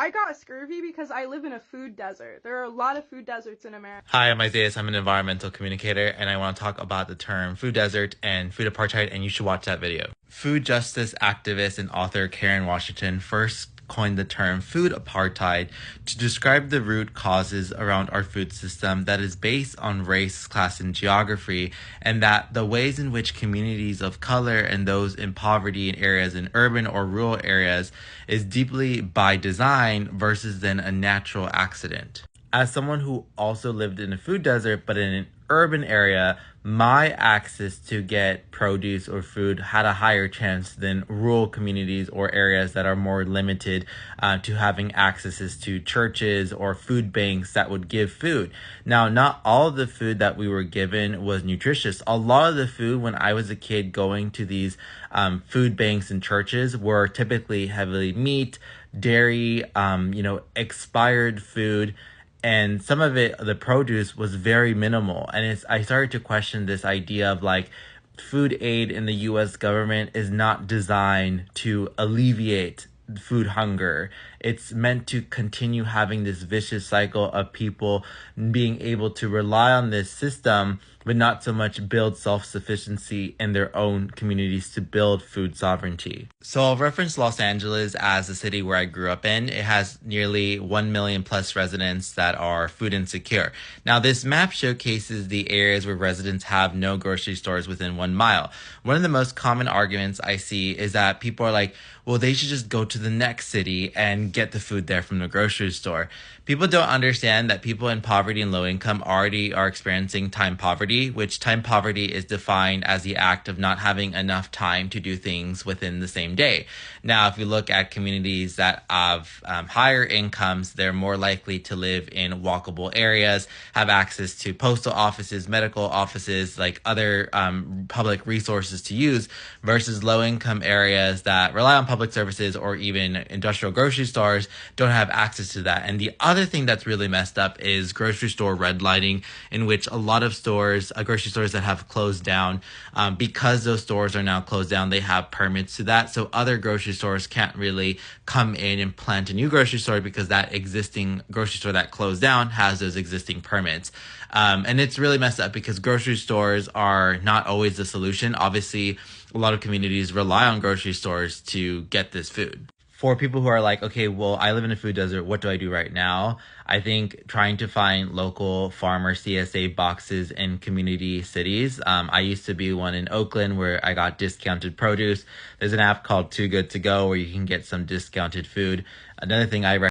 I got scurvy because I live in a food desert. There are a lot of food deserts in America. Hi, I'm Isaiah. I'm an environmental communicator, and I want to talk about the term food desert and food apartheid, and you should watch that video. Food justice activist and author Karen Washington first coined the term food apartheid to describe the root causes around our food system that is based on race, class, and geography, and that the ways in which communities of color and those in poverty in areas in urban or rural areas is deeply by design versus then a natural accident. As someone who also lived in a food desert, but in an urban area, my access to get produce or food had a higher chance than rural communities or areas that are more limited to having accesses to churches or food banks that would give food. Now, not all of the food that we were given was nutritious. A lot of the food when I was a kid going to these food banks and churches were typically heavily meat, dairy, expired food. And some of it, the produce was very minimal. And I started to question this idea of like food aid in the US government is not designed to alleviate food hunger. It's meant to continue having this vicious cycle of people being able to rely on this system, but not so much build self-sufficiency in their own communities to build food sovereignty. So I'll reference Los Angeles as the city where I grew up in. It has nearly 1 million plus residents that are food insecure. Now, this map showcases the areas where residents have no grocery stores within 1 mile. One of the most common arguments I see is that people are like, well, they should just go to the next city and get the food there from the grocery store. People don't understand that people in poverty and low income already are experiencing time poverty, which time poverty is defined as the act of not having enough time to do things within the same day. Now, if you look at communities that have higher incomes, they're more likely to live in walkable areas, have access to postal offices, medical offices, like other public resources to use, versus low income areas that rely on public services or even industrial grocery stores don't have access to that. And the other thing that's really messed up is grocery store redlining, in which a lot of stores, grocery stores that have closed down, because those stores are now closed down, they have permits to that. So other grocery stores can't really come in and plant a new grocery store because that existing grocery store that closed down has those existing permits. And it's really messed up because grocery stores are not always the solution. Obviously, a lot of communities rely on grocery stores to get this food. For people who are like, okay, well, I live in a food desert, what do I do right now? I think trying to find local farmer CSA boxes in community cities. I used to be one in Oakland where I got discounted produce. There's an app called Too Good To Go where you can get some discounted food. Another thing I